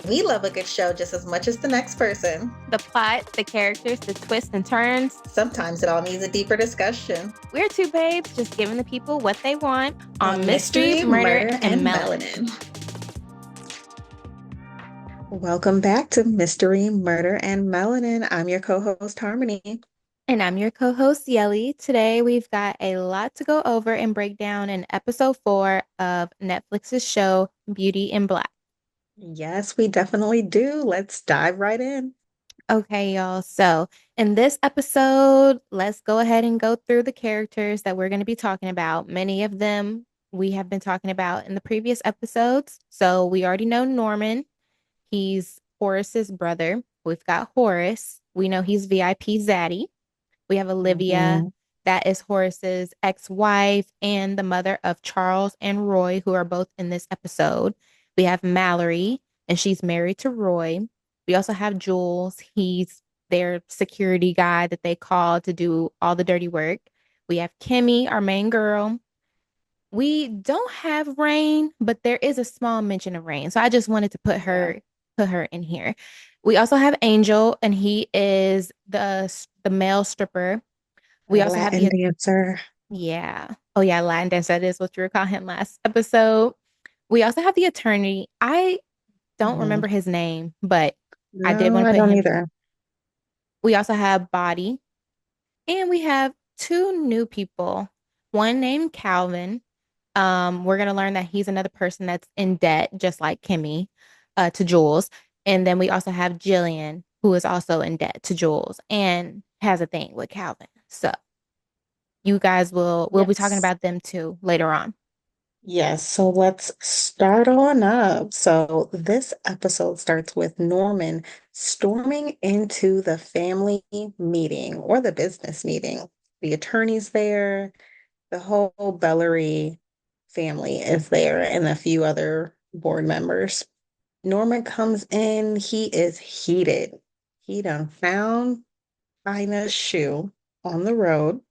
We love a good show just as much as the next person. The plot, the characters, the twists and turns. Sometimes it all needs a deeper discussion We're two babes just giving the people what they want on on mystery, mystery, murder, murder, and and melanin. melanin. Welcome back to Mystery, Murder, and Melanin. I'm your co-host, Harmony. And I'm your co host, Yelly. Today, we've got a lot to go over and break down in episode 4 of Netflix's show, Beauty in Black. Yes, we definitely do. Let's dive right in. Okay, y'all. So, in this episode, let's go ahead and go through the characters that we're going to be talking about. Many of them we have been talking about in the previous episodes. So, we already know Norman. He's Horace's brother. We've got Horace. We know he's VIP Zaddy. We have Olivia. Mhm. That is Horace's ex-wife and the mother of Charles and Roy, who are both in this episode. We have Mallory, and she's married to Roy. We also have Jules. He's their security guy that they call to do all the dirty work. We have Kimmy, our main girl. We don't have Rain, but there is a small mention of Rain. So I just wanted to Yeah. put her in here. We also have Angel, and he is the male stripper. We Our also have Latin the dancer. yeah. Oh yeah, Latin dancer. That is what you were calling him last episode. We also have the attorney. I don't Mhm. remember his name, but I did No, want to I put don't him. either. We also have Body, and we have two new people. One named Calvin. We're gonna learn that he's another person that's in debt, just like Kimmy, to Jules. And then we also have Jillian, who is also in debt to Jules and has a thing with Calvin. So you guys we'll be talking Yes. about them too later on. Yes, so let's start on up. So this episode starts with Norman storming into the family meeting or the business meeting. The attorney's there, the whole Bellary family is there, and a few other board members. Norman comes in, he is heated. He done found Ina's shoe on the road,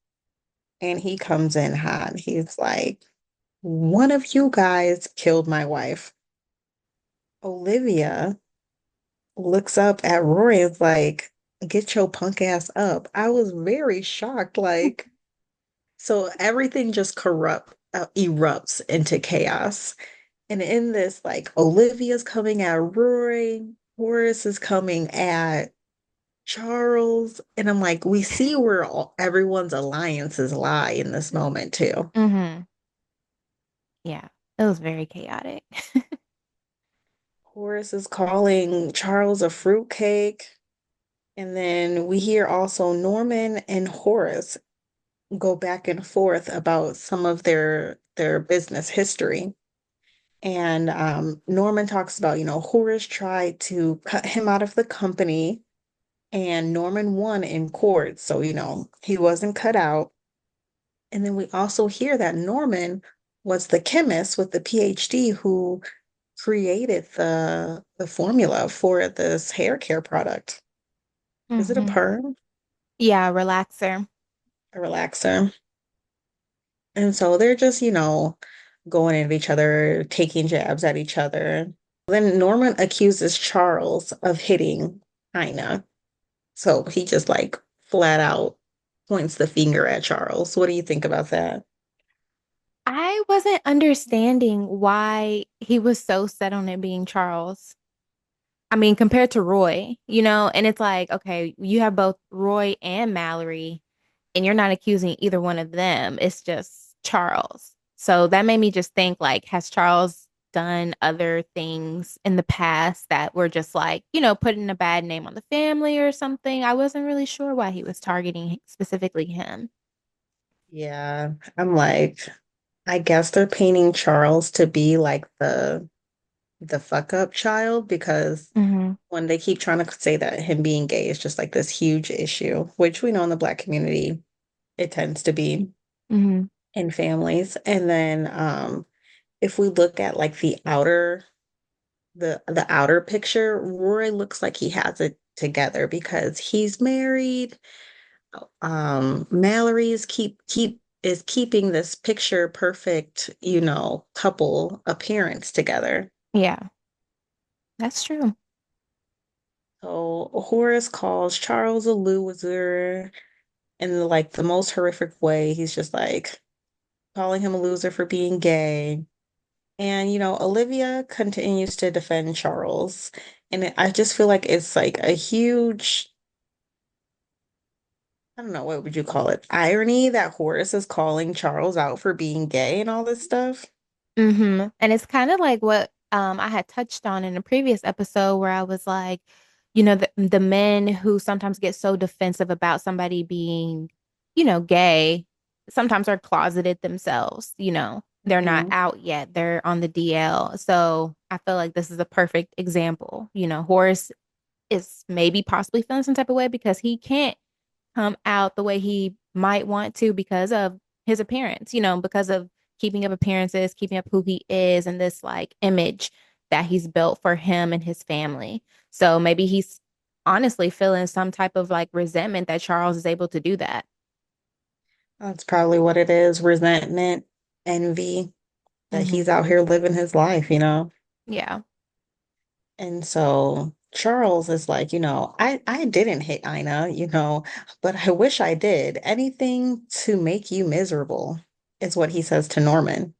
and he comes in hot. He's like, one of you guys killed my wife. Olivia looks up at Rory and is like, get your punk ass up. I was very shocked. Like, so everything just erupts into chaos. And in this, like, Olivia's coming at Rory, Horace is coming at Charles. And I'm like, we see where everyone's alliances lie in this moment, too. Mm-hmm. Yeah, it was very chaotic. Horace is calling Charles a fruitcake. And then we hear also Norman and Horace go back and forth about some of their business history. And Norman talks about, Horace tried to cut him out of the company, and Norman won in court. So, he wasn't cut out. And then we also hear that Norman was the chemist with the PhD who created the formula for this hair care product. Is it a Mm-hmm. perm? Yeah, relaxer. A relaxer? And so they're just, going at each other, taking jabs at each other. Then Norman accuses Charles of hitting Ina. So he just like flat out points the finger at Charles. What do you think about that? I wasn't understanding why he was so set on it being Charles. I mean, compared to Roy, and it's like, okay, you have both Roy and Mallory, and you're not accusing either one of them. It's just Charles. So that made me just think, like, has Charles done other things in the past that were just like, putting a bad name on the family or something? I wasn't really sure why he was targeting specifically him. Yeah, I'm like, I guess they're painting Charles to be like the fuck up child because Hmm. when they keep trying to say that him being gay is just like this huge issue, which we know in the Black community it tends to be Hmm. in families. And then if we look at like the outer picture, Roy looks like he has it together because he's married. Mallory's keep is keeping this picture perfect, couple appearance together. Yeah. That's true. So Horace calls Charles a loser in like the most horrific way. He's just like calling him a loser for being gay. And Olivia continues to defend Charles. And I just feel like it's like a huge, I don't know, what would you call it? Irony that Horace is calling Charles out for being gay and all this stuff. And it's kind of like what I had touched on in a previous episode where I was like, the men who sometimes get so defensive about somebody being, gay, sometimes are closeted themselves, they're not Hmm. out yet. They're on the DL. So I feel like this is a perfect example. Horace is maybe possibly feeling some type of way because he can't come out the way he might want to because of his appearance, because of keeping up appearances, keeping up who he is, and this like image that he's built for him and his family. So maybe he's honestly feeling some type of like resentment that Charles is able to do that. That's probably what it is, resentment, envy, that Hmm. he's out here living his life. Yeah. And so Charles is like, I didn't hit Ina, but I wish I did. Anything to make you miserable is what he says to Norman.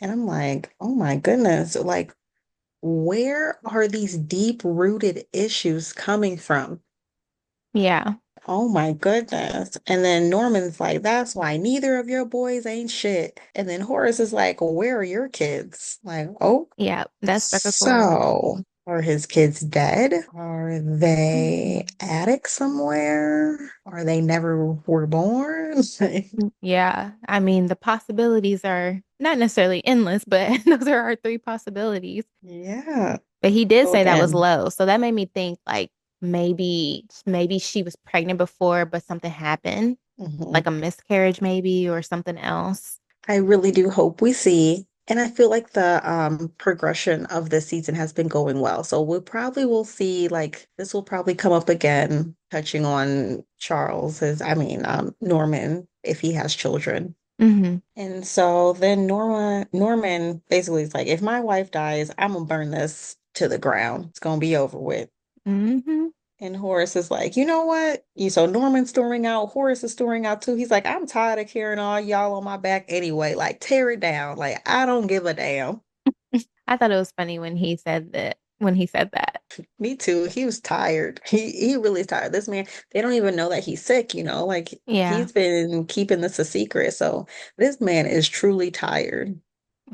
And I'm like, oh my goodness, like, where are these deep-rooted issues coming from? Yeah. Oh my goodness. And then Norman's like, that's why neither of your boys ain't shit. And then Horace is like, where are your kids? Like, oh, Yeah. That struck a chord. so are his kids dead? Are they Mhm. attic somewhere? Or they never were born? Yeah. I mean, the possibilities are not necessarily endless, but those are our three possibilities. Yeah. But he did So say that was again, low. So that made me think like maybe she was pregnant before, but something happened, mhm. like a miscarriage maybe or something else. I really do hope we see. And I feel like the progression of this season has been going well. So we probably will see like this will probably come up again, touching on Norman, if he has children. Hmm. And so then Norman basically is like, if my wife dies, I'm gonna burn this to the ground. It's gonna be over with. Hmm. And Horace is like, you know what? So Norman's storming out. Horace is storming out too. He's like, I'm tired of carrying all y'all on my back anyway. Like, tear it down. Like, I don't give a damn. I thought it was funny when he said that. Me too. He was tired. He really is tired. This man, they don't even know that he's sick. Like Yeah. he's been keeping this a secret. So this man is truly tired.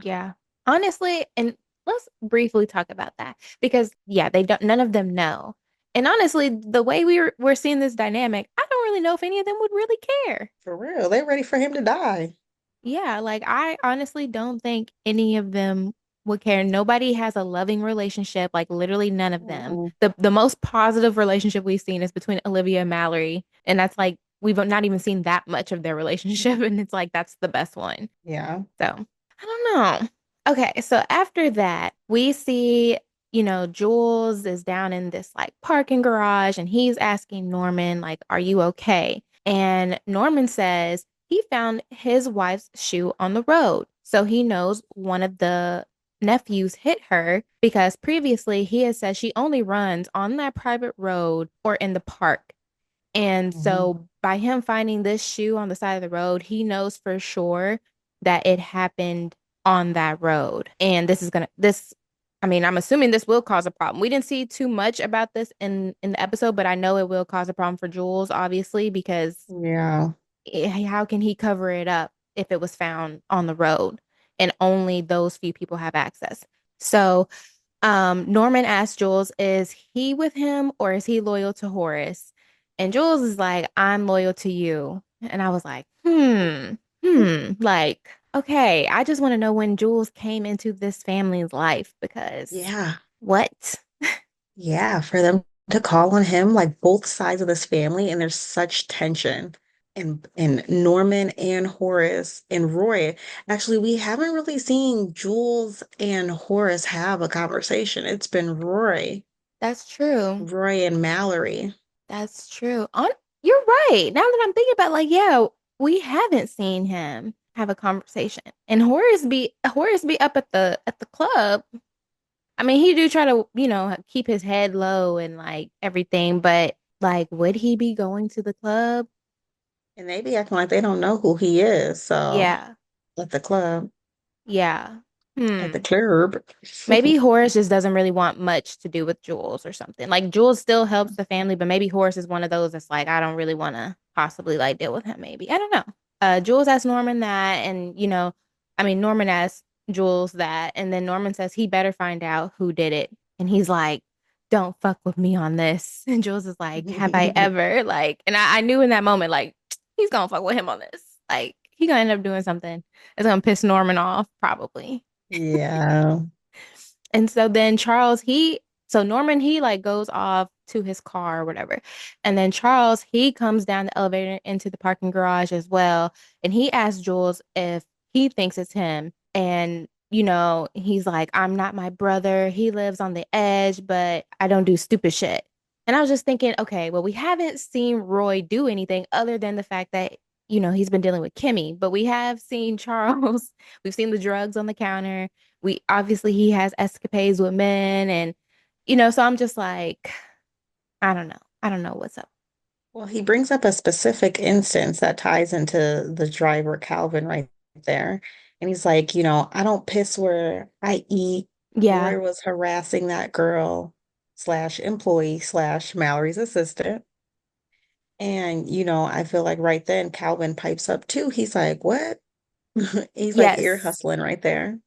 Yeah. Honestly, and let's briefly talk about that because yeah, they don't none of them know. And honestly, the way we're seeing this dynamic, I don't really know if any of them would really care. For real. They're ready for him to die. Yeah, like I honestly don't think any of them would care. Nobody has a loving relationship, like literally none of them. Mm-mm. The most positive relationship we've seen is between Olivia and Mallory, and that's like we've not even seen that much of their relationship, and it's like that's the best one. Yeah. So, I don't know. Okay, so after that, we see, Jules is down in this like parking garage and he's asking Norman, like, are you okay? And Norman says he found his wife's shoe on the road. So he knows one of the nephews hit her because previously he has said she only runs on that private road or in the park. And Hmm. so by him finding this shoe on the side of the road, he knows for sure that it happened on that road. And I mean, I'm assuming this will cause a problem. We didn't see too much about this in the episode, but I know it will cause a problem for Jules, obviously, because Yeah. how can he cover it up if it was found on the road and only those few people have access? So Norman asked Jules, is he with him or is he loyal to Horace? And Jules is like, I'm loyal to you. And I was like, like, okay, I just want to know when Jules came into this family's life because Yeah. what? Yeah, for them to call on him, like both sides of this family, and there's such tension. And Norman and Horace and Roy. Actually, we haven't really seen Jules and Horace have a conversation. It's been That's true. Roy and Mallory. That's true. You're right. Now that I'm thinking about like, yeah, we haven't seen him have a conversation. And Horace be up at the club. I mean, he do try to, keep his head low and like everything, but like, would he be going to the club? And they be acting like they don't know who he is. So Yeah. at the club, Yeah. at the Hmm. club. Maybe Horace just doesn't really want much to do with Jules or something. Like Jules still helps the family, but maybe Horace is one of those that's like, I don't really want to possibly like deal with him, maybe. I don't know. Jules asked Norman that, and I mean Norman asked Jules that, and then Norman says he better find out who did it. And he's like, don't fuck with me on this. And Jules is like, have I ever? Like, and I knew in that moment, like, he's gonna fuck with him on this. Like, he gonna end up doing something that's gonna piss Norman off, probably. Yeah. And so then so Norman, he like goes off to his car or whatever. And then Charles, he comes down the elevator into the parking garage as well. And he asks Jules if he thinks it's him. And, he's like, I'm not my brother. He lives on the edge, but I don't do stupid shit. And I was just thinking, okay, well, we haven't seen Roy do anything other than the fact that, he's been dealing with Kimmy, but we have seen Charles. We've seen the drugs on the counter. We obviously he has escapades with men and so I'm just like, I don't know. I don't know what's up. Well, he brings up a specific instance that ties into the driver Calvin right there. And he's like, I don't piss where I eat. Yeah. Roy was harassing that girl slash employee slash Mallory's assistant. And, I feel like right then Calvin pipes up too. He's like, what? He's like ear Yes. hustling right there.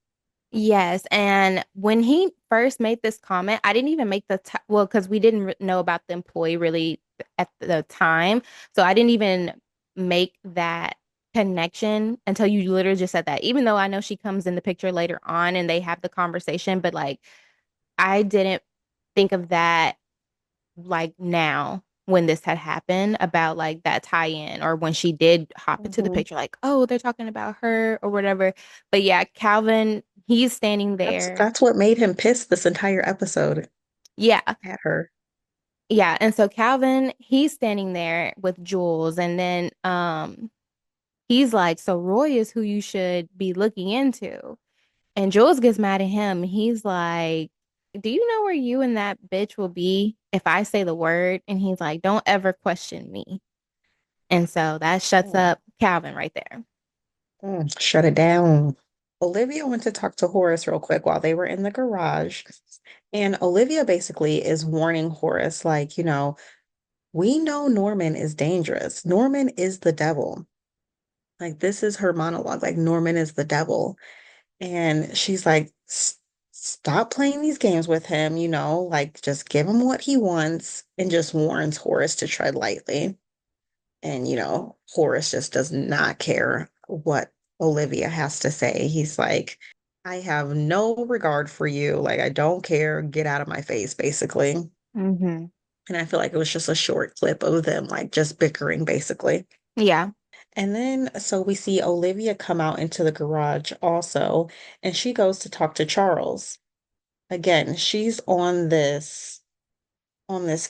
Yes. And when he first made this comment, I didn't even make well, because we didn't know about the employee really at the time. So I didn't even make that connection until you literally just said that. Even though I know she comes in the picture later on and they have the conversation, but like I didn't think of that like now when this had happened about like that tie-in or when she did hop into the Mhm. picture like oh they're talking about her or whatever but yeah Calvin he's standing That's there that's what made him pissed this entire episode yeah at her. yeah and so Calvin he's standing there with Jules and then he's like so Roy is who you should be looking into and Jules gets mad at him he's like do you know where you and that bitch will be if I say the word and he's like don't ever question me. And so that shuts Mm, up Calvin right there. shut it down. Olivia went to talk to Horace real quick while they were in the garage. And Olivia basically is warning Horace, like, we know Norman is dangerous. Norman is the devil. Like, this is her monologue. Like, Norman is the devil. And she's like, Stop playing these games with him, like, just give him what he wants," and just warns Horace to tread lightly. And, Horace just does not care what Olivia has to say. He's like, I have no regard for you. Like, I don't care. Get out of my face, basically. Hmm. And I feel like it was just a short clip of them, like, just bickering, basically. Yeah. And then, so we see Olivia come out into the garage also, and she goes to talk to Charles. Again, she's on this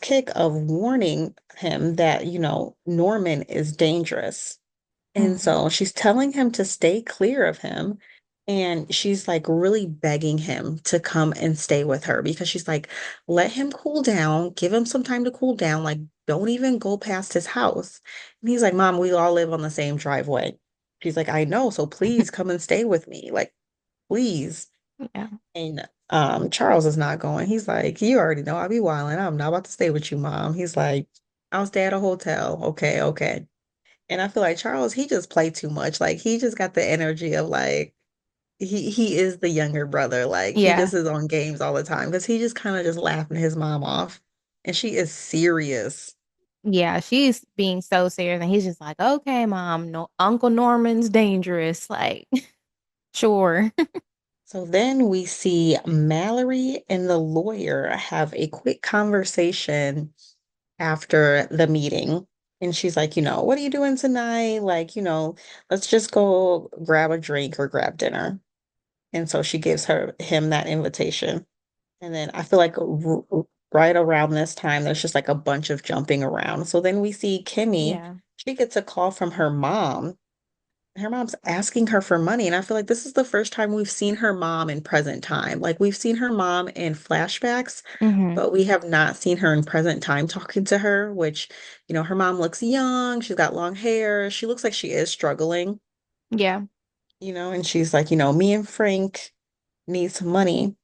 kick of warning him that, Norman is dangerous. And Hmm. so she's telling him to stay clear of him. And she's like really begging him to come and stay with her because she's like, let him cool down, give him some time to cool down. Like, don't even go past his house. And he's like, Mom, we all live on the same driveway. She's like, I know. So please come and stay with me. Like, please. Yeah. And Charles is not going. He's like, you already know I'll be wilding. I'm not about to stay with you, Mom. He's like, I'll stay at a hotel. Okay, okay. And I feel like Charles, he just played too much. Like he just got the energy of like he is the younger brother. Like he Yeah. just is on games all the time because he just kind of just laughing his mom off. And she is serious. Yeah. She's being so serious. And he's just like, okay, mom, no, Uncle Norman's dangerous. Like, sure. So then we see Mallory and the lawyer have a quick conversation after the meeting. And she's like, what are you doing tonight? Like, let's just go grab a drink or grab dinner. And so she gives him that invitation. And then I feel like right around this time, there's just like a bunch of jumping around. So then we see Kimmy, Yeah. she gets a call from her mom her mom's asking her for money. And I feel like this is the first time we've seen her mom in present time. Like we've seen her mom in flashbacks, Hmm. but we have not seen her in present time talking to her, which, her mom looks young. She's got long hair. She looks like she is struggling, Yeah. and she's like, me and Frank need some money.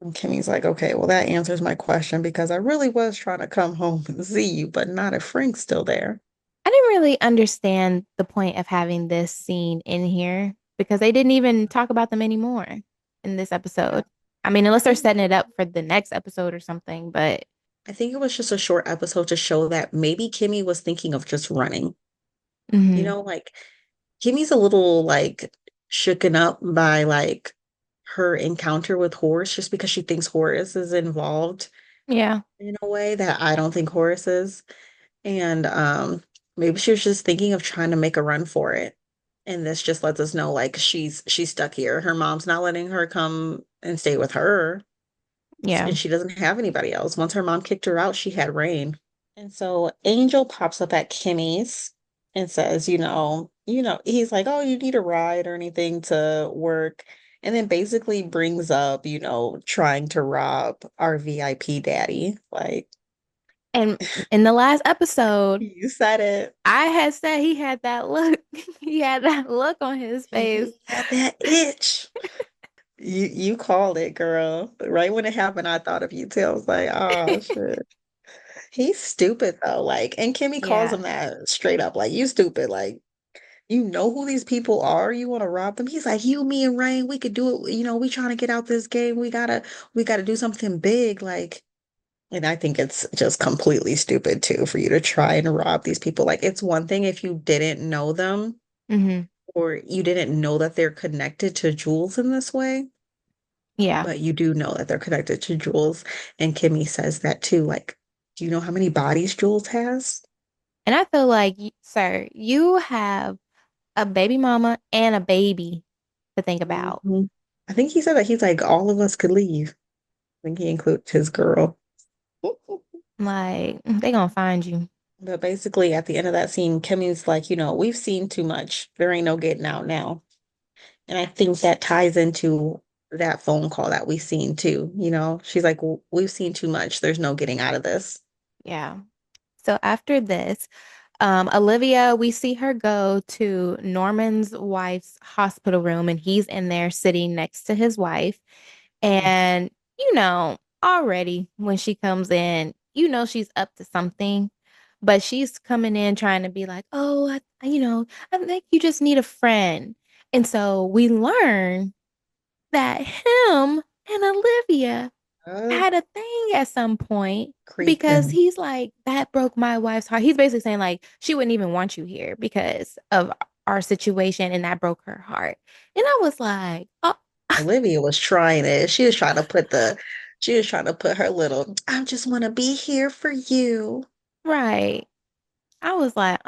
And Kimmy's like, okay, well, that answers my question because I really was trying to come home and see you, but not if Frank's still there. I didn't really understand the point of having this scene in here because they didn't even talk about them anymore in this Yeah. episode. I mean, unless they're I setting it up for the next episode or something, but I think it was just a short episode to show that maybe Kimmy was thinking of just running. mhm. Like Kimmy's a little like shooken up by like her encounter with Horace just because she thinks Horace is involved Yeah. in a way that I don't think Horace is. And maybe she was just thinking of trying to make a run for it. And this just lets us know like she's stuck here. Her mom's not letting her come and stay with her. Yeah. And she doesn't have anybody else. Once her mom kicked her out, she had Rain. And so Angel pops up at Kimmy's and says, he's like, "Oh, you need a ride or anything to work?" And then basically brings up, trying to rob our VIP daddy. Like, And in the last episode, you said it. I had said he had that look. He had that look on his face. He had that itch. You called it, girl. Right when it happened, I thought of you too. I was like, oh shit. He's stupid though. Like, and Kimmy calls Yeah. him that straight up. Like, you stupid. Like, you know who these people are. You want to rob them. He's like, you, me, and Rain, we could do it. We trying to get out this game. We gotta do something big. Like, and I think it's just completely stupid too for you to try and rob these people. Like, it's one thing if you didn't know them Hmm. or you didn't know that they're connected to Jules in this way, Yeah. but you do know that they're connected to Jules. And Kimmy says that too. Like, do you know how many bodies Jules has? And I feel like, sir, you have a baby mama and a baby to think about. Mhm. I think he said that he's like, all of us could leave. I think he includes his girl. Like, they gonna find you. But basically, at the end of that scene, Kimmy's like, we've seen too much. There ain't no getting out now. And I think that ties into that phone call that we seen too. She's like, We've seen too much. There's no getting out of this." Yeah. So after this, Olivia, we see her go to Norman's wife's hospital room, and he's in there sitting next to his wife. Mm. And, already when she comes in, she's up to something, but she's coming in trying to be like, oh, I think you just need a friend. And so we learn that him and Olivia Uh, had a thing at some point because creeping. he's like, that broke my wife's heart. He's basically saying, like, she wouldn't even want you here because of our situation, and that broke her heart. And I was like, oh, Olivia was trying it. She was trying to put her little, I just want to be here for you. right. I was like,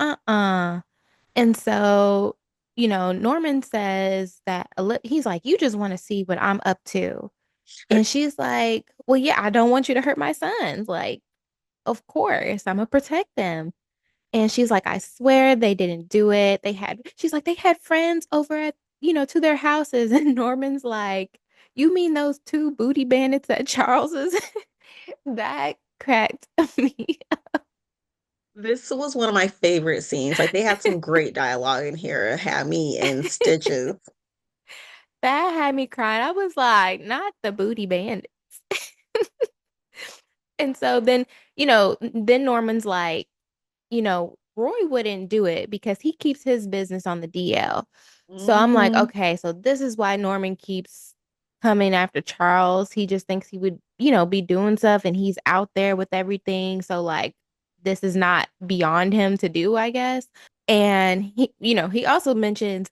And so, Norman says that he's like, you just want to see what I'm up to. And she's like, well, yeah, I don't want you to hurt my sons. Like, of course, I'm gonna protect them. And she's like, I swear they didn't do it. She's like, they had friends over at, to their houses. And Norman's like, you mean those two booty bandits at Charles's? That cracked me. This was one of my favorite scenes. Like they had some great dialogue in here. It had me in stitches. That had me crying. I was like, not the booty bandits. And so then Norman's like, Roy wouldn't do it because he keeps his business on the DL. So I'm like, Hmm. okay, so this is why Norman keeps coming after Charles. He just thinks he would, be doing stuff and he's out there with everything. So like this is not beyond him to do, I guess. And he also mentions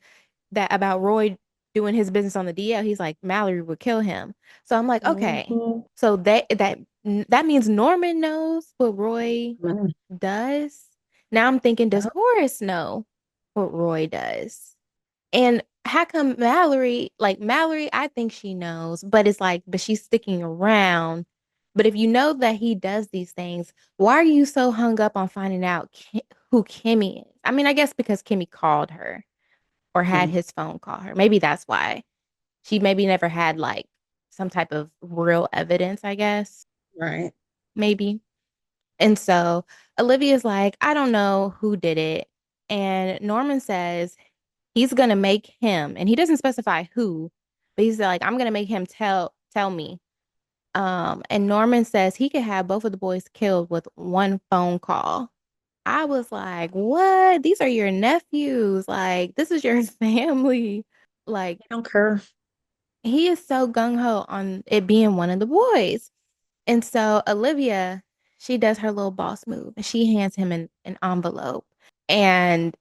that about Roy doing his business on the DL. He's like, Mallory would kill him. So I'm like, okay. Hmm. So that means Norman knows what Roy does. Now I'm thinking, does Horace know what Roy does? And how come Mallory, I think she knows, but it's like, but she's sticking around. But if you know that he does these things, why are you so hung up on finding out who Kimmy is? I mean, I guess because Kimmy called her. or had Mhm. his phone call her. Maybe that's why she maybe never had like some type of real evidence, I guess. Right. Maybe. And so Olivia's like, I don't know who did it. And Norman says he's gonna make him, and he doesn't specify who, but he's like, I'm gonna make him tell me. And Norman says he could have both of the boys killed with one phone call. I was like, what? These are your nephews. Like, this is your family. Like, I don't care. he is so gung-ho on it being one of the boys. And so Olivia, she does her little boss move and she hands him an envelope. And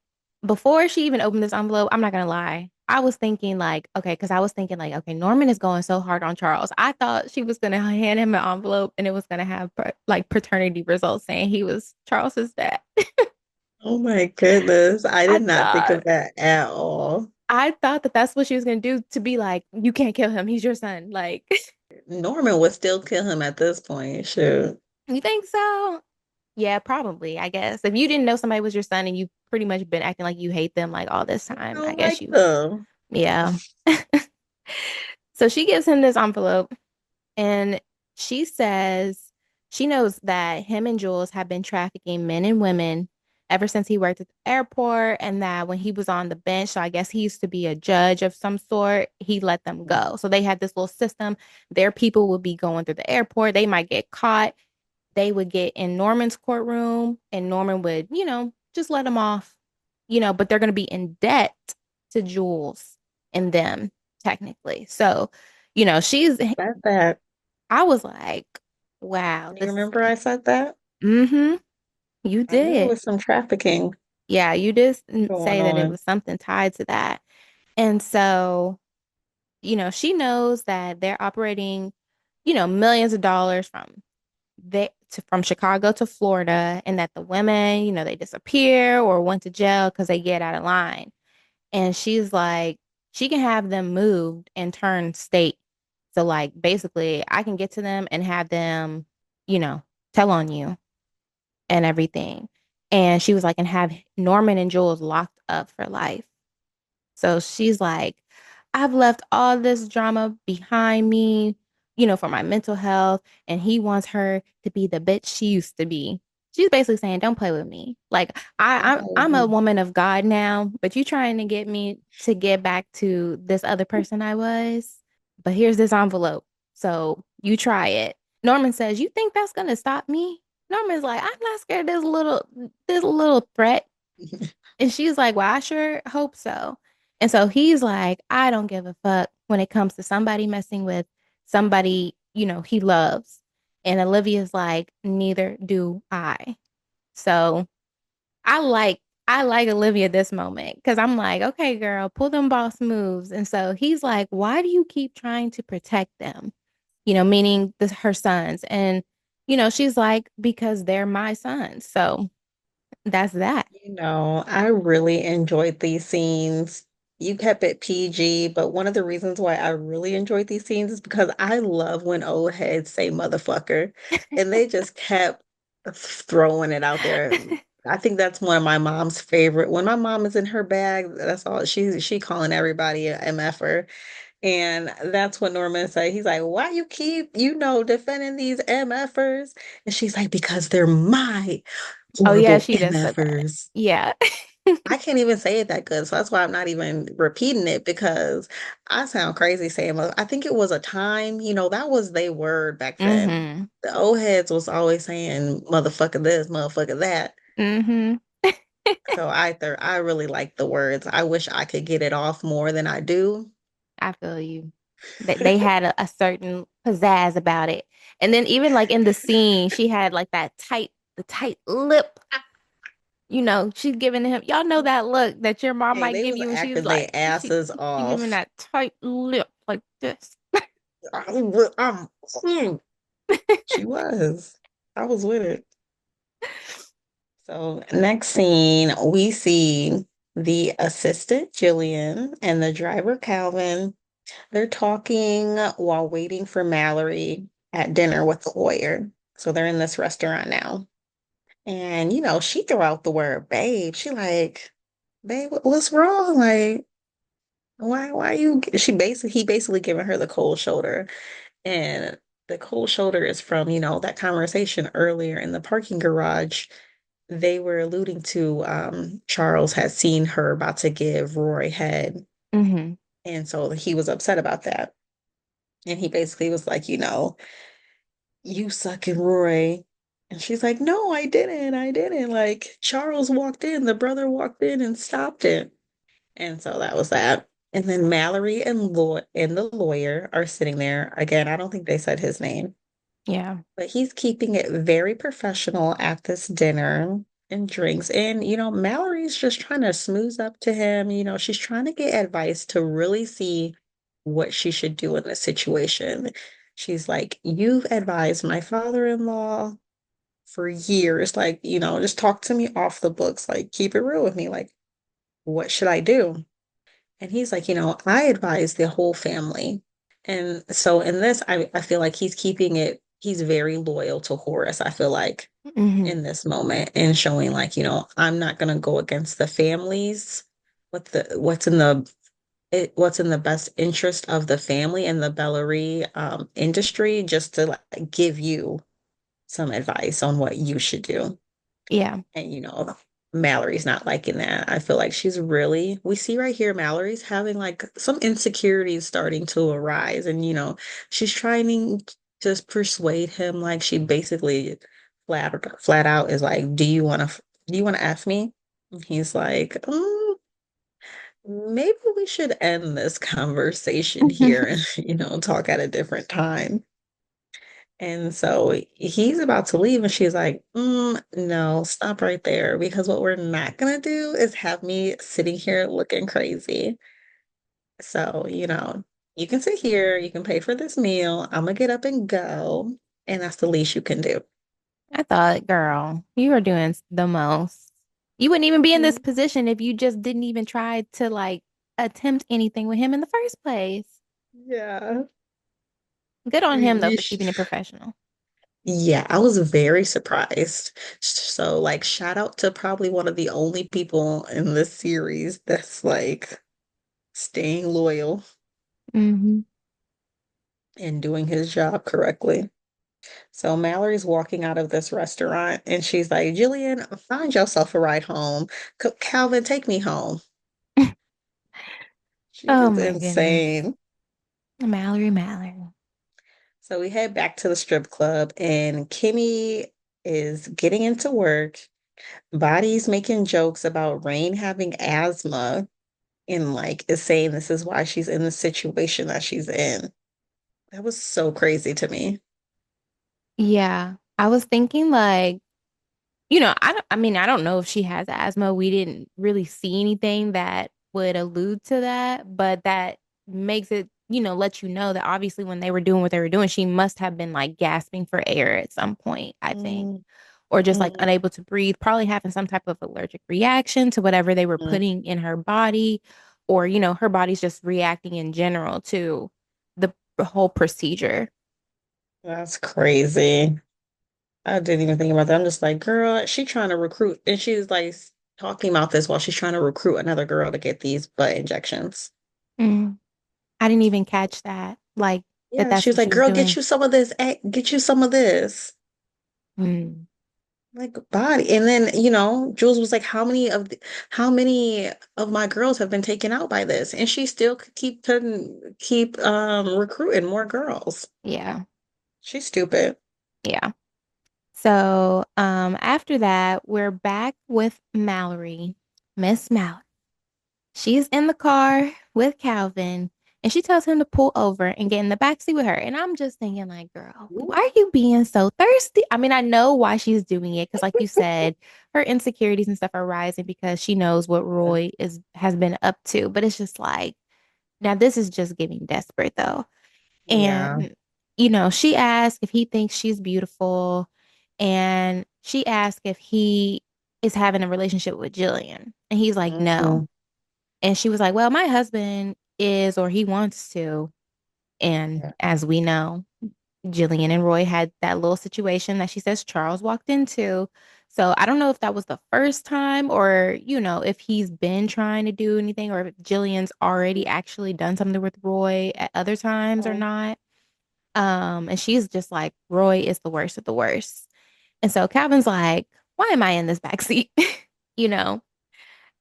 before she even opened this envelope, I'm not gonna lie, I was thinking like, okay, because I was thinking like, okay, Norman is going so hard on Charles. I thought she was gonna hand him an envelope and it was gonna have like paternity results saying he was Charles's dad. Oh my goodness. I I did not think thought of that at all. I thought that that's what she was gonna do to be like, you can't kill him. He's your son. Like, Norman would still kill him at this point. Shoot. you think so? Yeah, probably, I guess. If you didn't know somebody was your son and you've pretty much been acting like you hate them like all this I time, I don't guess like you, them. yeah. So she gives him this envelope and she says she knows that him and Jules have been trafficking men and women ever since he worked at the airport, and that when he was on the bench, so I guess he used to be a judge of some sort, he let them go. So they had this little system. Their people would be going through the airport. They might get caught, they would get in Norman's courtroom and Norman would, just let them off, but they're going to be in debt to Jules and them technically. So, she's, That's that. I was like, wow, You this is, remember I said that? mm-hmm, you I knew it did. was some trafficking Yeah, you did going say that it on. was something tied to that. And so, she knows that they're operating, millions of dollars from Chicago to Florida, and that the women, they disappear or went to jail because they get out of line. And she's like, she can have them moved and turn state. So like basically I can get to them and have them, you know, tell on you and everything. And she was like, and have Norman and Jules locked up for life. So she's like, I've left all this drama behind me, for my mental health. And he wants her to be the bitch she used to be. She's basically saying, don't play with me. Like I'm a Mhm. woman of God now, but you trying to get me to get back to this other person I was. But here's this envelope. So you try it. Norman says, you think that's gonna stop me? Norman's like, I'm not scared of this little threat. And she's like, well, I sure hope so. And so he's like, I don't give a fuck when it comes to somebody messing with somebody, he loves. And Olivia's like, neither do I. So I like I like Olivia this moment because I'm like, okay, girl, pull them boss moves. And so he's like, why do you keep trying to protect them? Meaning her sons. And, she's like, because they're my sons. So that's that. I really enjoyed these scenes. You kept it PG, but one of the reasons why I really enjoyed these scenes is because I love when old heads say motherfucker, and they just kept throwing it out there. I think that's one of my mom's favorite. When my mom is in her bag, that's all she calling everybody a MFer. And that's what Norman said. He's like, why you keep, defending these MFers? And she's like, because they're my Oh yeah, horrible she just said that. MFers. Yeah. I can't even say it that good. So that's why I'm not even repeating it because I sound crazy saying, I think it was a time, that was their word back then. Mm-hmm. The old heads was always saying motherfucker this, motherfucker that. Mm-hmm. So I really like the words. I wish I could get it off more than I do. I feel you. That they had a certain pizzazz about it. And then even like in the scene, she had like the tight lip. She's giving him, y'all know that look that your mom Hey, might they give was you, and she's acting like, their asses she giving off. that tight lip like this. I'm, she was. I was with it. So next scene, we see the assistant Jillian and the driver Calvin. They're talking while waiting for Mallory at dinner with the lawyer. So they're in this restaurant now. And she threw out the word babe. She like, babe, what's wrong? Like, Why you he basically giving her the cold shoulder. And the cold shoulder is from, that conversation earlier in the parking garage. They were alluding to Charles had seen her about to give Roy head. Hmm. And so he was upset about that. And he basically was like, you sucking Roy. And she's like, no, I didn't. I didn't. Like, Charles walked in, the brother walked in and stopped it. And so that was that. And then Mallory and the lawyer are sitting there. Again, I don't think they said his name, Yeah. but he's keeping it very professional at this dinner and drinks. And, Mallory's just trying to smooth up to him. She's trying to get advice to really see what she should do in this situation. She's like, you've advised my father-in-law for years. Like, just talk to me off the books. Like, keep it real with me. Like, what should I do? And he's like, I advise the whole family. And so in this, I feel like he's very loyal to Horace, I feel like, Hmm. in this moment and showing like, I'm not gonna go against the families, what's in the best interest of the family and the Bellary industry, just to like give you some advice on what you should do. Yeah. And Mallory's not liking that. I feel like we see right here, Mallory's having like some insecurities starting to arise. And, she's trying to persuade him. Like she basically flat out is like, do you want to F me? And he's like, maybe we should end this conversation here and, talk at a different time. And so he's about to leave, and she's like, no, stop right there. Because what we're not going to do is have me sitting here looking crazy. So, you can sit here, you can pay for this meal. I'm going to get up and go. And that's the least you can do. I thought, girl, you are doing the most. You wouldn't even be in this Mm. position if you just didn't even try to like attempt anything with him in the first place. Yeah. Good on him though You for sh- keeping it professional. Yeah, I was very surprised. So, like, shout out to probably one of the only people in this series that's like staying loyal Hmm. and doing his job correctly. So Mallory's walking out of this restaurant and she's like, Jillian, find yourself a ride home. Calvin, take me home. She Oh is my goodness. insane. Mallory, Mallory. So we head back to the strip club and Kimmy is getting into work. Body's making jokes about Rain having asthma and like is saying this is why she's in the situation that she's in. That was so crazy to me. Yeah. I was thinking like, I mean, I don't know if she has asthma. We didn't really see anything that would allude to that, but that makes it, let you know that obviously when they were doing what they were doing, she must have been like gasping for air at some point, I think, Mm, or just like mm, unable to breathe, probably having some type of allergic reaction to whatever they were mm. putting in her body, or, her body's just reacting in general to the whole procedure. That's crazy. I didn't even think about that. I'm just like, girl, she trying to recruit, and she's like talking about this while she's trying to recruit another girl to get these butt injections. Mm. I didn't even catch that. Like that Yeah, she that's was what like, she was girl, get doing. you some of this, get you some of this, Mm. like body. And then, Jules was like, how many of my girls have been taken out by this? And she still could keep recruiting more girls. Yeah. She's stupid. Yeah. So, after that, we're back with Mallory, Miss Mallory. She's in the car with Calvin, and she tells him to pull over and get in the backseat with her. And I'm just thinking, like, girl, why are you being so thirsty? I mean, I know why she's doing it because, like you said, her insecurities and stuff are rising because she knows what Roy has been up to. But it's just like, now this is just getting desperate, though. Yeah. And, she asked if he thinks she's beautiful. And she asked if he is having a relationship with Jillian. And he's like, no. Mhm. And she was like, well, my husband is, or he wants to. And Yeah. as we know, Jillian and Roy had that little situation that she says Charles walked into. So I don't know if that was the first time or, if he's been trying to do anything or if Jillian's already actually done something with Roy at other times or Oh, not. And she's just like, Roy is the worst of the worst. And so Calvin's like, why am I in this backseat? you know?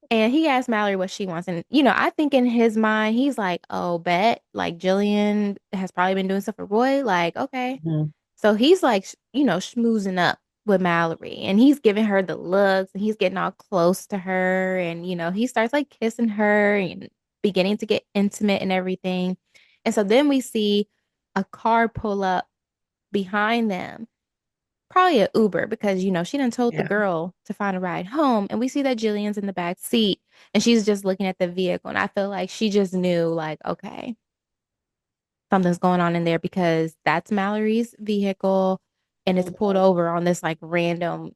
And he asked Mallory what she wants. And, I think in his mind, he's like, oh, bet like Jillian has probably been doing stuff for Roy. Like, okay. mhm. So he's like, schmoozing up with Mallory and he's giving her the looks and he's getting all close to her. And, he starts like kissing her and beginning to get intimate and everything. And so then we see a car pull up behind them, probably an Uber because, she done told the Yeah. girl to find a ride home. And we see that Jillian's in the back seat and she's just looking at the vehicle. And I feel like she just knew, like, okay, something's going on in there because that's Mallory's vehicle and it's pulled Mhm. over on this like random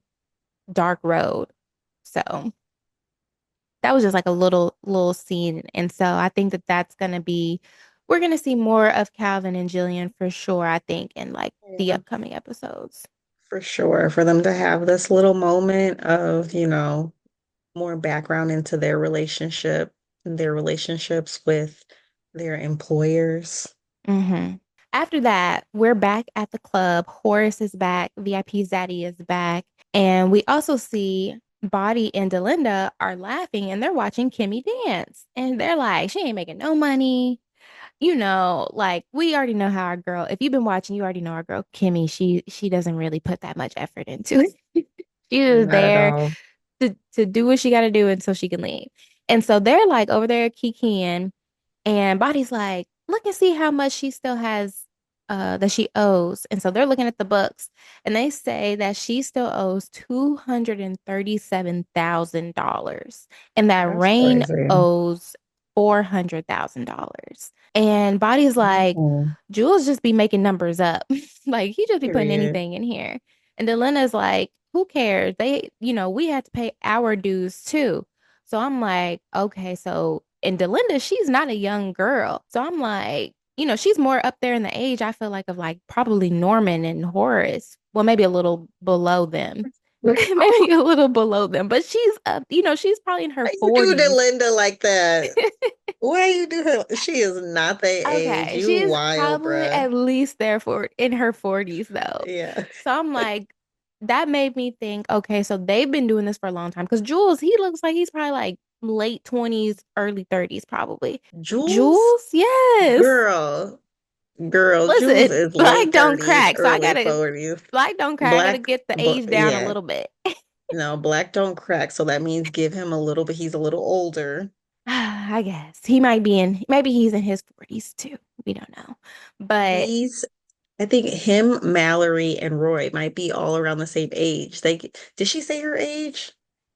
dark road. So that was just like a little scene. And so I think that that's going to be, we're going to see more of Calvin and Jillian for sure, I think, in like the Yeah, upcoming episodes. for sure. For them to have this little moment of, more background into their relationship and their relationships with their employers. hmm After that, we're back at the club. Horace is back. VIP Zaddy is back. And we also see Body and Delinda are laughing and they're watching Kimmy dance. And they're like, she ain't making no money. Like we already know how our girl, if you've been watching, you already know our girl Kimmy. She doesn't really put that much effort into it. She's just Not at there all. to do what she got to do until she can leave. And so they're like over there kikiing and Body's like, look and see how much she still has that she owes. And so they're looking at the books and they say that she still owes $237,000 and that That's Rain crazy. owes $400,000. And Body's like, Mhm. Jules just be making numbers up. Like he just be putting Period. anything in here. And Delina's like, who cares? We had to pay our dues too. So I'm like, okay, so and Delinda, she's not a young girl. So I'm like, she's more up there in the age, I feel like, of like probably Norman and Horace. Well, maybe a little below them. Maybe a little below them, but she's up, she's probably in her Why you do to 40s. Linda like that? Why you do her? She is not their age. Okay, You she's wild, probably bruh. at least there for in her 40s though. Yeah. So I'm like, that made me think, okay, so they've been doing this for a long time. Because Jules, he looks like he's probably like late 20s, early 30s, probably. Jules? Jules, yes. Girl. Girl, Jules Listen, is black late don't 30s, crack. So I early gotta 40s. black don't crack. I gotta Black, get the but age down a yeah. little bit. No, black don't crack. So that means give him a little bit. He's a little older. I guess he might be in. Maybe he's in his 40s too. We don't know, but He's, I think him, Mallory, and Roy might be all around the same age. Did she say her age?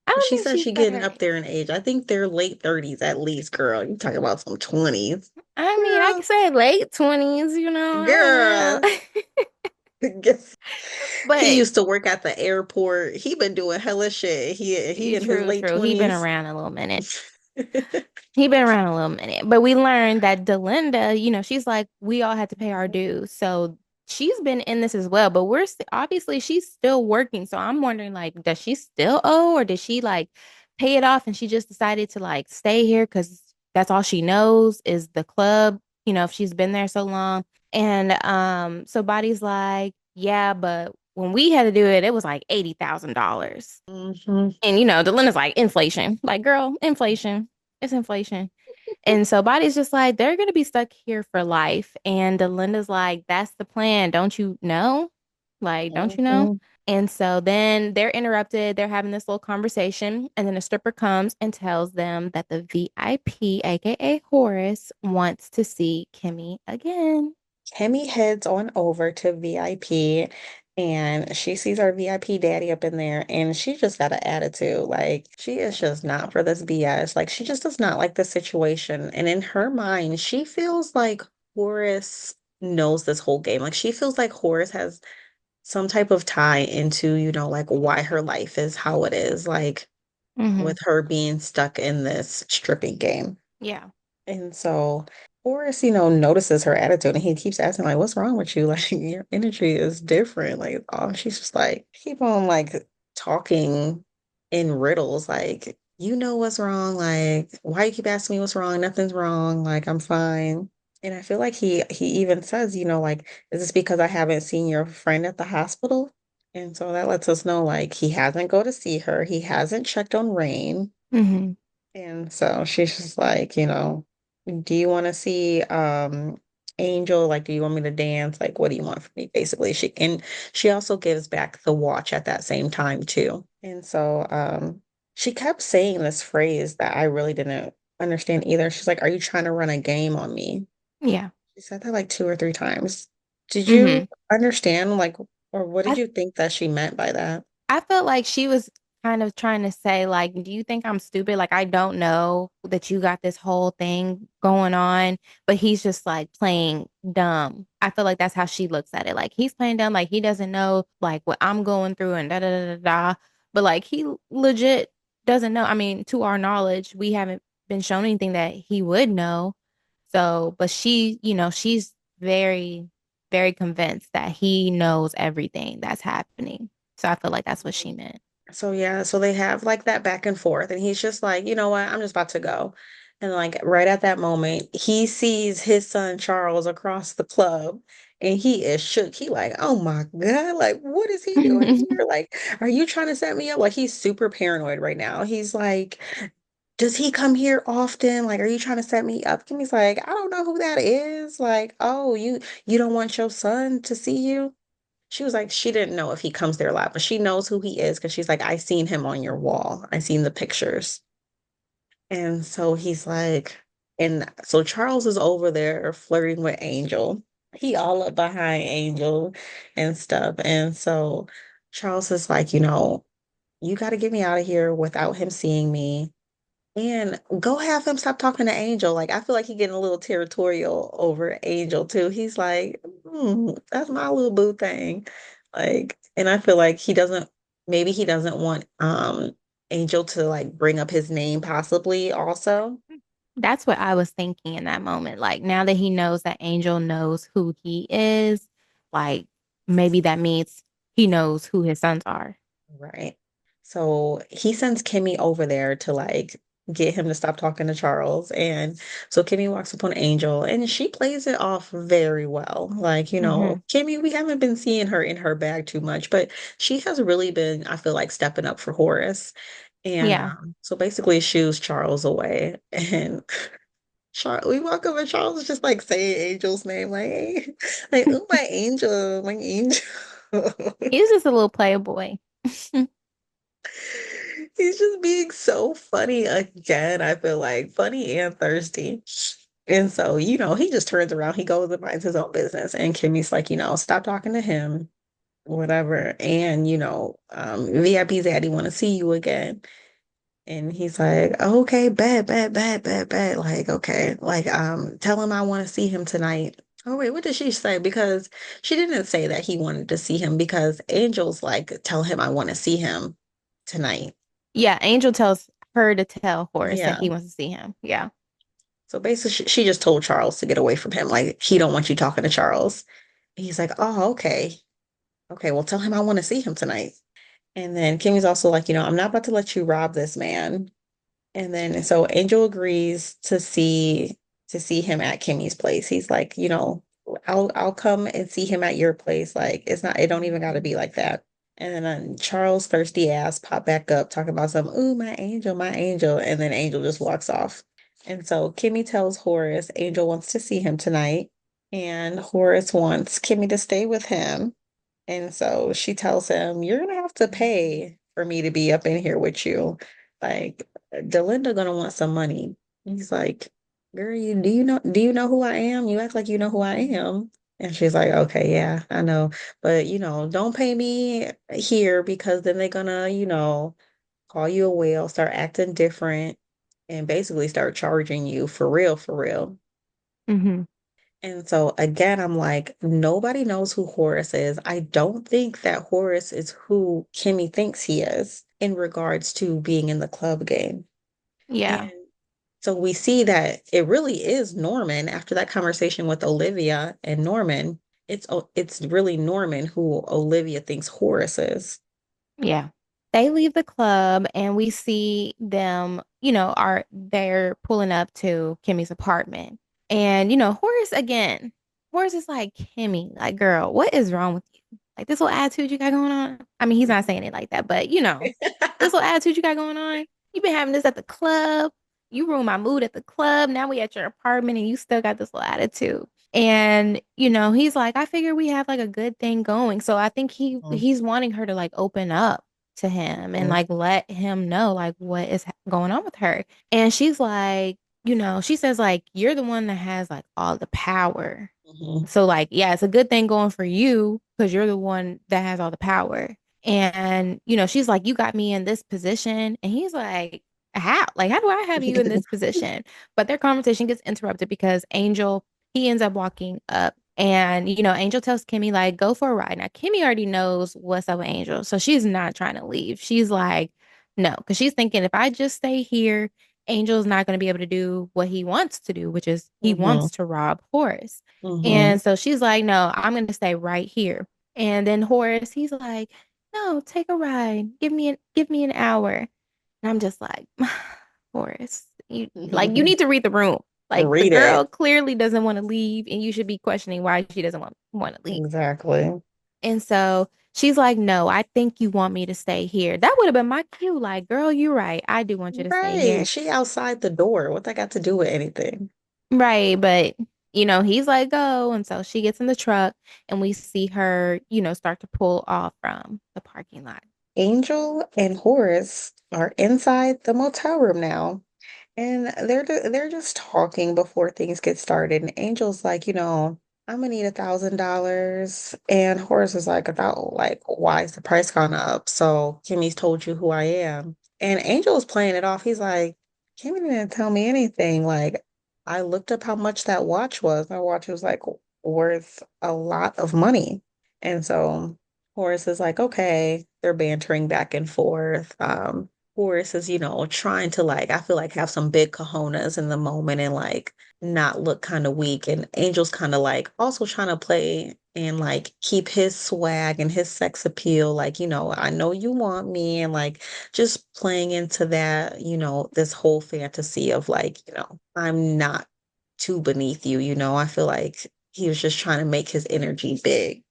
I don't She think said she she said getting her. up there in age. I think they're late 30s at least, girl. You talking about some 20s. I mean, I Girl, could say late 20s. I don't girl. know. Guess he But used to work at the airport. He been doing hella shit. He in his true, late true. He been 20s. around a little minute. He been around a little minute, but we learned that Delinda, she's like, we all had to pay our dues. So she's been in this as well, but obviously she's still working. So I'm wondering, like, does she still owe or did she like pay it off and she just decided to like stay here because that's all she knows is the club, if she's been there so long. And so Body's like, yeah, but when we had to do it, it was like $80,000. Mhm. And Delenna's like inflation. Like, girl, inflation. It's inflation. And so Body's just like, they're gonna be stuck here for life. And Delinda's like, that's the plan. Don't you know? Like, don't you know? Mhm. And so then they're interrupted. They're having this little conversation. And then a stripper comes and tells them that the VIP, aka Horace, wants to see Kimmy again. Hemi heads on over to VIP and she sees our VIP daddy up in there and she just got an attitude. Like she is just not for this BS. Like she just does not like the situation. And in her mind, she feels like Horace knows this whole game. Like she feels like Horace has some type of tie into, like why her life is how it is, like Hmm with her being stuck in this stripping game. Yeah. And so Horace, notices her attitude and he keeps asking, like, what's wrong with you? Like, your energy is different. Like, oh, she's just like, keep on like talking in riddles, like, you know what's wrong? Like, why you keep asking me what's wrong? Nothing's wrong. Like, I'm fine. And I feel like he even says, like, is this because I haven't seen your friend at the hospital? And so that lets us know like he hasn't go to see her. He hasn't checked on Rain. Hmm. And so she's just like, do you want to see Angel? Like, do you want me to dance? Like, what do you want from me? Basically, she also gives back the watch at that same time too. And so she kept saying this phrase that I really didn't understand either. She's like, "Are you trying to run a game on me?" Yeah. She said that like two or three times. Did you Hmm. understand like or what did I you think that she meant by that? I felt like she was kind of trying to say, like, do you think I'm stupid? Like, I don't know that you got this whole thing going on, but he's just like playing dumb. I feel like that's how she looks at it. Like, he's playing dumb, like, he doesn't know, like, what I'm going through and da da da da da. But, like, he legit doesn't know. I mean, to our knowledge, we haven't been shown anything that he would know. So, but she's very, very convinced that he knows everything that's happening. So I feel like that's what she meant. So yeah, so they have like that back and forth, and he's just like, you know what, I'm just about to go. And like right at that moment, he sees his son Charles across the club, and he is shook. He like, oh my God, like what is he doing here? Like, are you trying to set me up? Like he's super paranoid right now. He's like, does he come here often? Like, are you trying to set me up? Kimmy's like, I don't know who that is. Like, oh, you don't want your son to see you? She was like, she didn't know if he comes there a lot, but she knows who he is because she's like, I seen him on your wall. I seen the pictures. And so he's like, and so Charles is over there flirting with Angel. He all up behind Angel and stuff. And so Charles is like, you got to get me out of here without him seeing me. And go have him stop talking to Angel. Like, I feel like he's getting a little territorial over Angel too. He's like, that's my little boo thing. Like, and I feel like maybe he doesn't want Angel to like bring up his name possibly also. That's what I was thinking in that moment. Like now that he knows that Angel knows who he is, like maybe that means he knows who his sons are. Right. So he sends Kimmy over there to like get him to stop talking to Charles. And so Kimmy walks up on Angel and she plays it off very well. Like, Hmm. Kimmy, we haven't been seeing her in her bag too much, but she has really been, I feel like, stepping up for Horace. And Yeah. so basically shoos Charles away. And we walk up and Charles is just like saying Angel's name, like, hey, like, oh my angel, my angel. He's just a little playboy. He's just being so funny again. I feel like funny and thirsty. And so, he just turns around, he goes and minds his own business. And Kimmy's like, stop talking to him, whatever. And, VIP Zaddy want to see you again. And he's like, okay, bet. Like, okay. Like, tell him I want to see him tonight. Oh, wait, what did she say? Because she didn't say that he wanted to see him because Angel's like, tell him I want to see him tonight. Yeah, Angel tells her to tell Horace that Yeah. he wants to see him. Yeah. So basically, she just told Charles to get away from him. Like, he don't want you talking to Charles. He's like, oh, okay. Okay, well, tell him I want to see him tonight. And then Kimmy's also like, I'm not about to let you rob this man. And then so Angel agrees to see him at Kimmy's place. He's like, I'll come and see him at your place. Like, it don't even gotta be like that. And then Charles' thirsty ass pop back up talking about some, ooh, my angel. And then Angel just walks off. And so Kimmy tells Horace Angel wants to see him tonight. And Horace wants Kimmy to stay with him. And so she tells him, you're gonna have to pay for me to be up in here with you. Like, Delinda gonna want some money. He's like, girl, do you know who I am? You act like you know who I am. And she's like, okay, yeah, I know. But don't pay me here because then they're gonna, call you a whale, start acting different, and basically start charging you for real. Hmm. And so again, I'm like, nobody knows who Horace is. I don't think that Horace is who Kimmy thinks he is in regards to being in the club game. Yeah. And so we see that it really is Norman after that conversation with Olivia and Norman. It's really Norman who Olivia thinks Horace is. Yeah. they leave the club and we see them, are they're pulling up to Kimmy's apartment. And, Horace again, Horace is like, Kimmy, like, girl, what is wrong with you? Like this little attitude you got going on. I mean, he's not saying it like that, but this little attitude you got going on. You've been having this at the club. You ruined my mood at the club. Now we at your apartment and you still got this little attitude. And, he's like, I figure we have like a good thing going. So I think he's wanting her to like open up to him and Mhm. like let him know like what is going on with her. And she's like, she says like you're the one that has like all the power. Mhm. So like, yeah, it's a good thing going for you because you're the one that has all the power. And, she's like, you got me in this position. And he's like, how? Like, how do I have you in this position? But their conversation gets interrupted because Angel, he ends up walking up and, Angel tells Kimmy, like, go for a ride. Now, Kimmy already knows what's up with Angel. So she's not trying to leave. She's like, no, because she's thinking if I just stay here, Angel's not going to be able to do what he wants to do, which is he Mhm. wants to rob Horace. Mhm. And so she's like, no, I'm going to stay right here. And then Horace, he's like, no, take a ride. Give me an hour. And I'm just like, Horace, you Mhm. need to read the room. Like the Read girl it. clearly doesn't want to leave, and you should be questioning why she doesn't want to leave. Exactly. And so she's like, no, I think you want me to stay here. That would have been my cue. Like, girl, you're right. I do want you to stay Right. here. She outside the door. What that got to do with anything? Right. But, he's like, go. And so she gets in the truck and we see her, start to pull off from the parking lot. Angel and Horace are inside the motel room now. And they're just talking before things get started. And Angel's like, I'm gonna need $1,000. And Horace is like, about like, why is the price gone up? So Kimmy's told you who I am. And Angel's playing it off. He's like, Kimmy didn't tell me anything. Like, I looked up how much that watch was. My watch was like worth a lot of money. And so Horace is like, okay, they're bantering back and forth. Horace is, trying to like, I feel like have some big cojones in the moment and like not look kind of weak. And Angel's kind of like also trying to play and like keep his swag and his sex appeal. Like, I know you want me and like just playing into that, this whole fantasy of like, I'm not too beneath you, I feel like he was just trying to make his energy big.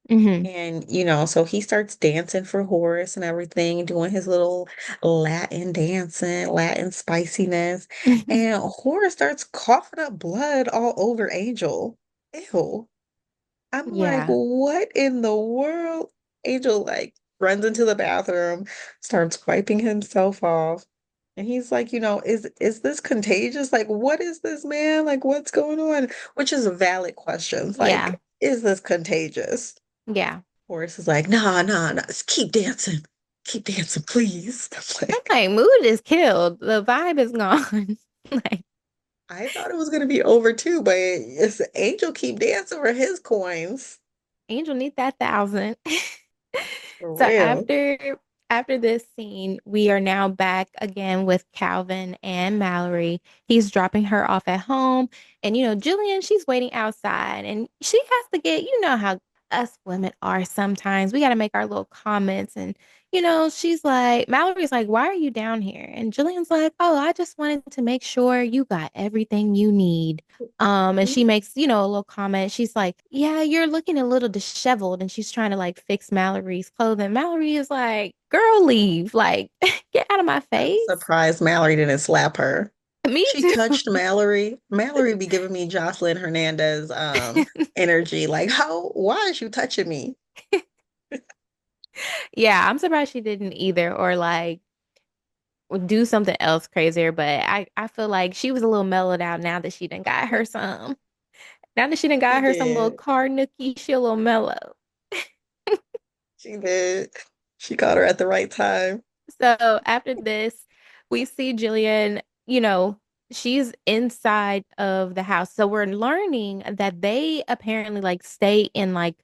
Hmm. And, so he starts dancing for Horace and everything, doing his little Latin dancing, Latin spiciness. And Horace starts coughing up blood all over Angel. Ew. I'm like, Yeah. what in the world? Angel like runs into the bathroom, starts wiping himself off. And he's like, is this contagious? Like, what is this, man? Like, what's going on? Which is a valid question. Yeah. Like, is this contagious? Yeah. Horace is like, nah, nah, nah, just keep dancing. Keep dancing, please. I'm I'm like, like, mood is killed. The vibe is gone. Like, I thought it was gonna be over too, but it's Angel keep dancing for his coins. Angel need that 1,000. For So real. after this scene, we are now back again with Calvin and Mallory. He's dropping her off at home, and Jillian, she's waiting outside, and she has to get, how us women are sometimes. We got to make our little comments, and she's like, Mallory's like, "Why are you down here?" And Jillian's like, "Oh, I just wanted to make sure you got everything you need." And she makes, a little comment. She's like, yeah, you're looking a little disheveled. And she's trying to like fix Mallory's clothing. Mallory is like, girl, leave. Like, get out of my I'm face. surprised Mallory didn't slap her. Me She too. touched Mallory. Mallory be giving me Jocelyn Hernandez energy. Like, why is you touching me? Yeah, I'm surprised she didn't either, or like do something else crazier. But I feel like she was a little mellowed out now that she done got her some. Now that she done She got her some little did. car nookie, she a little mellow. She did. She caught her at the right time. So after this, we see Jillian, she's inside of the house. So we're learning that they apparently like stay in like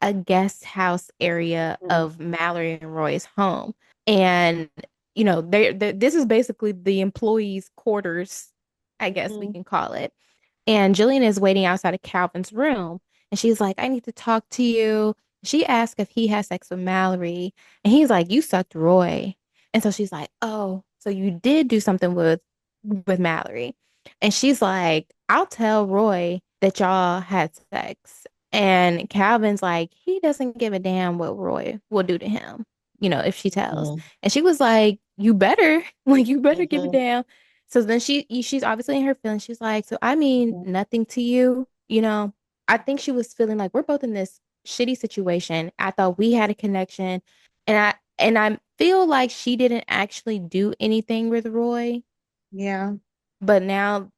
a guest house area Mm, of Mallory and Roy's home. And, this is basically the employees' quarters, I guess we mm. can call it. And Jillian is waiting outside of Calvin's room. And she's like, I need to talk to you. She asks if he has sex with Mallory. And he's like, you sucked Roy. And so she's like, "Oh, so you did do something with Mallory." And she's like, "I'll tell Roy that y'all had sex." And Calvin's like, "He doesn't give a damn what Roy will do to him, if she tells." Mhm. And she was like, "You better, like you better give a Mhm. damn." So then she's obviously in her feelings. She's like, "So I mean Mhm. nothing to you, you know?" I think she was feeling like we're both in this shitty situation. I thought we had a connection. And I feel like she didn't actually do anything with Roy, Yeah. but now,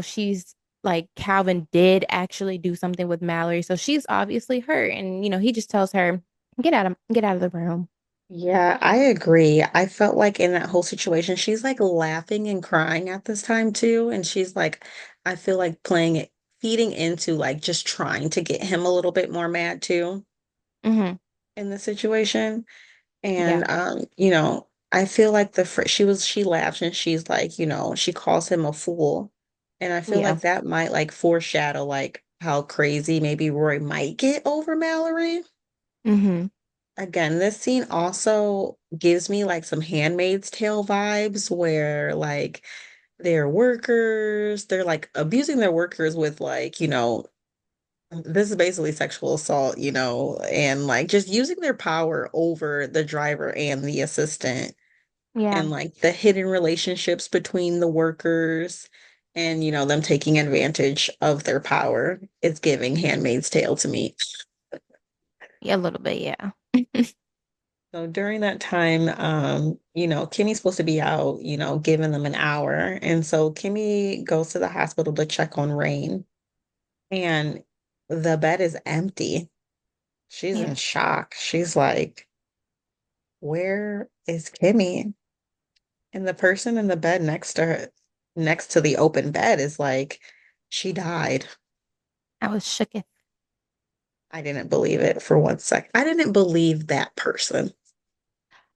she's like Calvin did actually do something with Mallory. So she's obviously hurt. And, he just tells her, get out of the room. Yeah, I agree. I felt like in that whole situation, she's like laughing and crying at this time too. And she's like, I feel like playing it, feeding into like just trying to get him a little bit more mad too Hmm. in the situation. Yeah. And I feel like she laughs and she's like, she calls him a fool. And I feel Yeah. like that might like foreshadow like how crazy maybe Roy might get over Mallory. Hmm. Again, this scene also gives me like some Handmaid's Tale vibes where like they're workers, they're like abusing their workers with like, this is basically sexual assault, and like just using their power over the driver and the assistant Yeah. and like the hidden relationships between the workers and, them taking advantage of their power. It's giving Handmaid's Tale to me. Yeah, a little bit. Yeah. So during that time, Kimmy's supposed to be out, giving them an hour. And so Kimmy goes to the hospital to check on Rain, and the bed is empty. She's in Yeah. shock. She's like, where is Kimmy? And the person in the bed next to her, next to the open bed is like, she died. I was shook. I didn't believe it for 1 second. I didn't believe that person.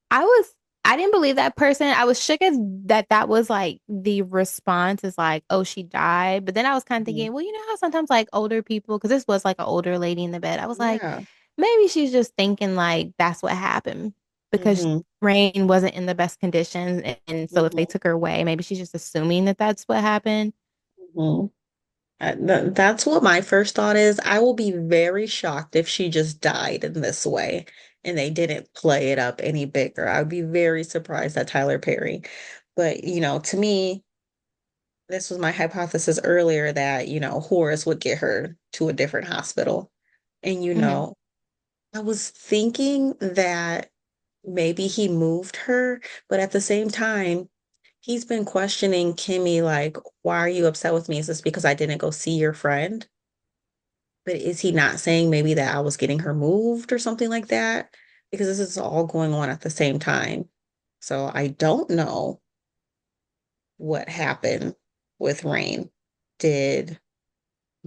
I was I didn't believe that person. I was shook as that was like the response is like, oh, she died. But then I was kind of Mhm. thinking, well, you know how sometimes like older people, because this was like an older lady in the bed. I was like, Yeah. maybe she's just thinking like that's what happened because Hmm. Rain wasn't in the best conditions. And so if they Hmm. took her away, maybe she's just assuming that that's what happened. Hmm. That's what my first thought is. I will be very shocked if she just died in this way and they didn't play it up any bigger. I would be very surprised at Tyler Perry. But, to me, this was my hypothesis earlier that, Horace would get her to a different hospital. And, Hmm. I was thinking that maybe he moved her, but at the same time, he's been questioning Kimmy, like, why are you upset with me? Is this because I didn't go see your friend? But is he not saying maybe that I was getting her moved or something like that? Because this is all going on at the same time. So I don't know what happened with Rain. Did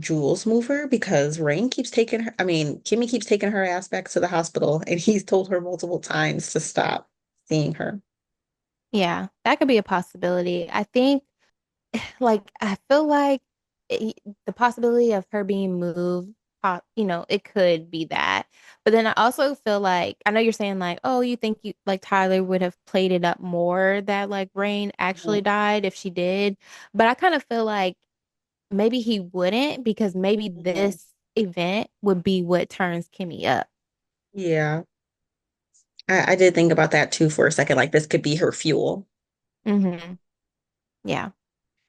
Jules move her? Because Rain keeps taking her, I mean, Kimmy keeps taking her ass back to the hospital, and he's told her multiple times to stop seeing her. Yeah, that could be a possibility. I think like I feel like the possibility of her being moved, it could be that. But then I also feel like I know you're saying like, oh, you think you like Tyler would have played it up more that like Rain actually Mhm. died if she did. But I kind of feel like maybe he wouldn't because maybe Mhm. this event would be what turns Kimmy up. Yeah, I did think about that too for a second. Like this could be her fuel. Hmm. Yeah,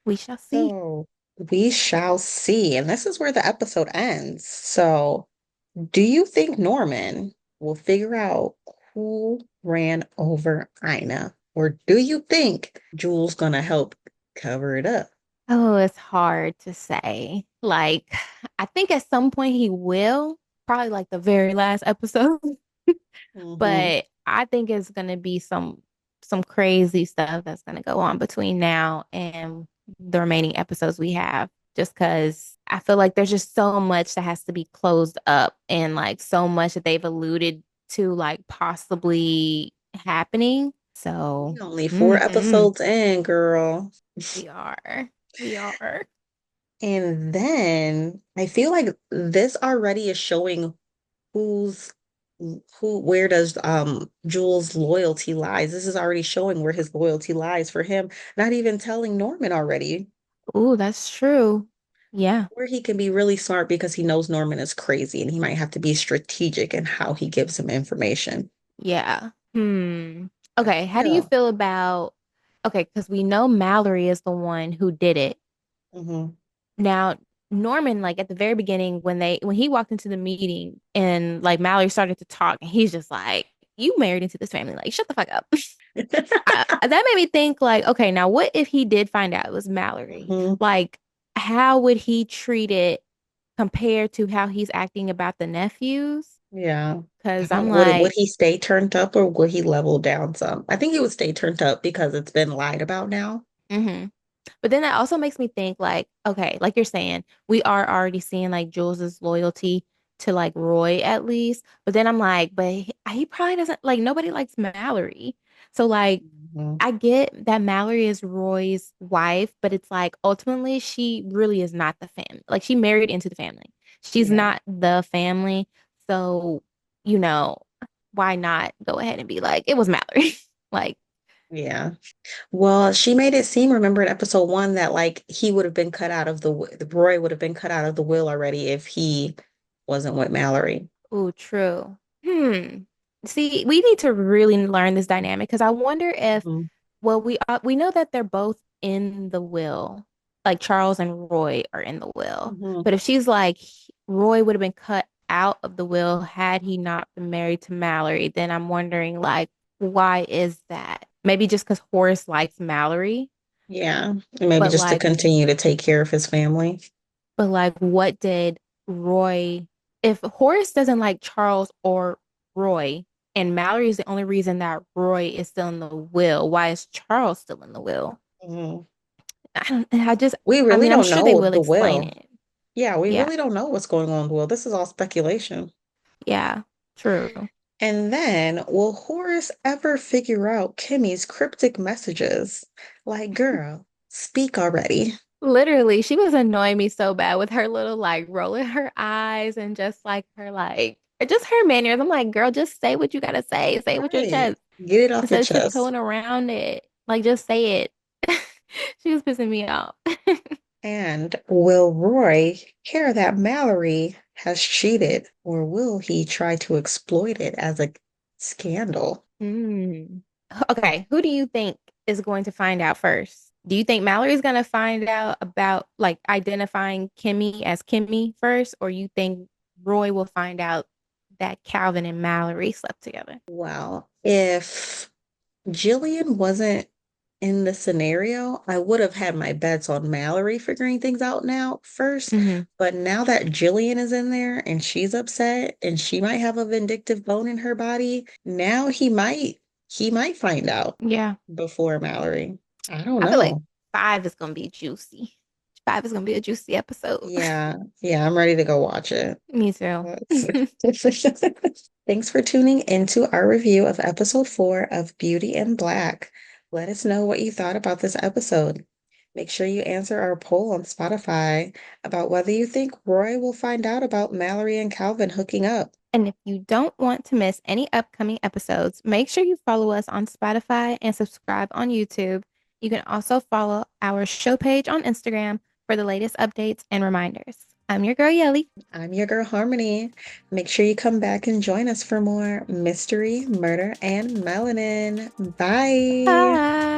we shall see. So we shall see. And this is where the episode ends. So do you think Norman will figure out who ran over Ina? Or do you think Jules gonna help cover it up? Oh, it's hard to say. Like, I think at some point he will, probably like the very last episode. Hmm. But I think it's gonna be some crazy stuff that's gonna go on between now and the remaining episodes we have. Just because I feel like there's just so much that has to be closed up and like so much that they've alluded to like possibly happening. We So, only four mhm, episodes in, girl. we are. We are. And then I feel like this already is showing who's where does Jules' loyalty lies? This is already showing where his loyalty lies for him, not even telling Norman already. Oh, that's true. Yeah. Or he can be really smart because he knows Norman is crazy and he might have to be strategic in how he gives him information. Yeah. I Okay, don't how do you know. feel about okay, because we know Mallory is the one who did it. Hmm. Now, Norman, like at the very beginning, when he walked into the meeting and like Mallory started to talk, and he's just like, "You married into this family, like shut the fuck up." That made me think, like, okay, now what if he did find out it was Mallory? Hmm. Like, how would he treat it compared to how he's acting about the nephews? Yeah. Because I'm Would like, he stay turned up or would he level down some? I think he would stay turned up because it's been lied about now. mm-hmm. But then that also makes me think like, okay, like you're saying, we are already seeing like Jules's loyalty to like Roy at least. But then I'm like, but he probably doesn't like nobody likes Mallory. So like Mhm. I get that Mallory is Roy's wife, but it's like ultimately she really is not the family. Like she married into the family. She's Yeah. not the family. So, you know, why not go ahead and be like, it was Mallory. Like, Yeah. Well, she made it seem, remember in episode one, that like he would have been cut out of the Roy would have been cut out of the will already if he wasn't with Mallory. oh, true. See, we need to really learn this dynamic because I wonder if, Mhm. well, we know that they're both in the will, like Charles and Roy are in the will. Mhm. But if she's like Roy would have been cut out of the will had he not been married to Mallory, then I'm wondering like why is that? Maybe just because Horace likes Mallory, Yeah. And maybe but just to like continue to take care of his family. But like, what did Roy, if Horace doesn't like Charles or Roy, and Mallory is the only reason that Roy is still in the will, why is Charles still in the will? Mhm. We I really mean, I'm don't sure they know will the explain will. it. Yeah, we Yeah. really don't know what's going on with the will. This is all speculation. Yeah. True. And then, will Horace ever figure out Kimmy's cryptic messages? Like, girl, speak already. Literally, she was annoying me so bad with her little like rolling her eyes and just like her like just her manners. I'm like, girl, just say what you gotta say. Say it with your Right. chest Get it off your instead of chest. tiptoeing around it. Like, just say it. She was pissing me off. And will Roy care that Mallory has cheated, or will he try to exploit it as a scandal? Hmm. Okay, who do you think is going to find out first? Do you think Mallory's going to find out about like identifying Kimmy as Kimmy first, or you think Roy will find out that Calvin and Mallory slept together? Well, if Jillian wasn't in the scenario, I would have had my bets on Mallory figuring things out now first. Hmm. But now that Jillian is in there and she's upset and she might have a vindictive bone in her body, now he might find out Yeah, before Mallory. I don't I feel like know. 5 is going to be juicy. 5 is going to be a juicy episode. Yeah, yeah, I'm ready to go watch it. Me too. Let's- Thanks for tuning into our review of episode 4 of Beauty in Black. Let us know what you thought about this episode. Make sure you answer our poll on Spotify about whether you think Roy will find out about Mallory and Calvin hooking up. And if you don't want to miss any upcoming episodes, make sure you follow us on Spotify and subscribe on YouTube. You can also follow our show page on Instagram for the latest updates and reminders. I'm your girl, Yelly. I'm your girl, Harmony. Make sure you come back and join us for more mystery, murder, and melanin. Bye. Bye.